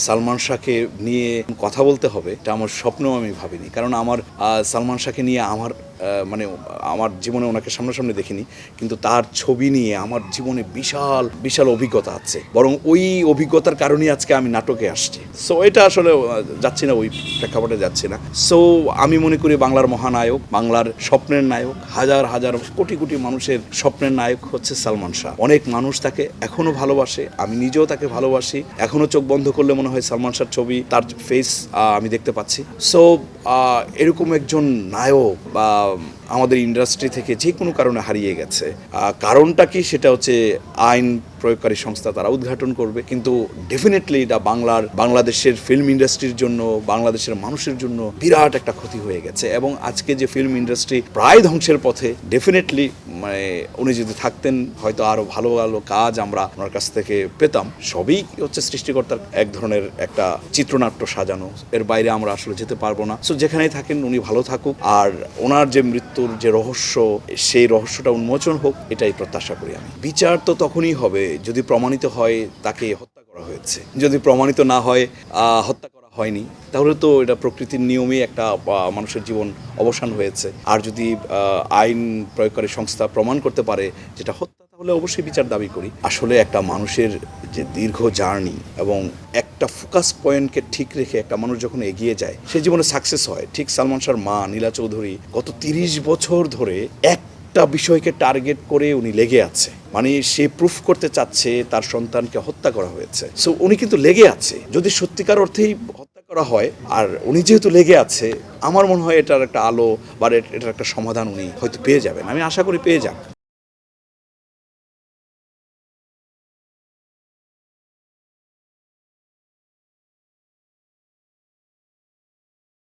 সালমান শাহকে নিয়ে কথা বলতে হবে এটা আমার স্বপ্নেও আমি ভাবিনি, কারণ আমার সালমান শাহকে নিয়ে মানে আমার জীবনে ওনাকে সামনাসামনি দেখিনি, কিন্তু তার ছবি নিয়ে আমার জীবনে বিশাল বিশাল অভিজ্ঞতা আছে, বরং ওই অভিজ্ঞতার কারণেই আজকে আমি নাটকে আসছি। সো এটা আসলে যাচ্ছি না, ওই প্রেক্ষাপটে যাচ্ছি না। সো আমি মনে করি বাংলার মহানায়ক, বাংলার স্বপ্নের নায়ক, হাজার হাজার কোটি কোটি মানুষের স্বপ্নের নায়ক হচ্ছে সালমান শাহ। অনেক মানুষ তাকে এখনো ভালোবাসে, আমি নিজেও তাকে ভালোবাসি। এখনো চোখ বন্ধ করলে মনে হয় সালমান শাহর ছবি, তার ফেস আমি দেখতে পাচ্ছি। সো এরকম একজন নায়ক বা আমাদের ইন্ডাস্ট্রি থেকে যে কোনো কারণে হারিয়ে গেছে, কারণটা কি সেটা হচ্ছে আইন প্রয়োগকারী সংস্থা তারা উদ্ঘাটন করবে, কিন্তু ডেফিনেটলি এটা বাংলাদেশের ফিল্ম ইন্ডাস্ট্রির জন্য, বাংলাদেশের মানুষের জন্য বিরাট একটা ক্ষতি হয়ে গেছে। এবং আজকে যে ফিল্ম ইন্ডাস্ট্রি প্রায় ধ্বংসের পথে, ডেফিনেটলি মানে উনি যদি থাকতেন হয়তো আরও ভালো ভালো কাজ আমরা ওনার কাছ থেকে পেতাম। সবই হচ্ছে সৃষ্টিকর্তার এক ধরনের একটা চিত্রনাট্য সাজানো, এর বাইরে আমরা আসলে যেতে পারবো না। সো যেখানেই থাকেন উনি ভালো থাকুক, আর ওনার যে মৃত্যুর যে রহস্য, সেই রহস্যটা উন্মোচন হোক, এটাই প্রত্যাশা করি আমি। বিচার তো তখনই হবে যদি প্রমাণিত হয় তাকে হত্যা করা হয়েছে। যদি প্রমাণিত না হয় হত্যা করা হয়নি, তাহলে তো এটা প্রকৃতির নিয়মেই একটা মানুষের জীবন অবসান হয়েছে। আর যদি আইন প্রয়োগকারী সংস্থা প্রমাণ করতে পারে যেটা হত্যা, তাহলে অবশ্যই বিচার দাবি করি। আসলে একটা মানুষের যে দীর্ঘ জার্নি এবং একটা ফোকাস পয়েন্টকে ঠিক রেখে একটা মানুষ যখন এগিয়ে যায়, সে জীবনে সাকসেস হয়। ঠিক সালমান শাহর মা নীলা চৌধুরী গত 30 বছর ধরে একটা বিষয়কে টার্গেট করে উনি লেগে আছে, মানে সে প্রুফ করতে চাচ্ছে তার সন্তানকে হত্যা করা হয়েছে। সো উনি কিন্তু লেগে আছে, যদি সত্যিকার অর্থেই হত্যা করা হয়, আর উনি যেহেতু লেগে আছে, আমার মনে হয় এটার একটা আলো বা এটার একটা সমাধান উনি হয়তো পেয়ে যাবেন। আমি আশা করি পেয়ে যান।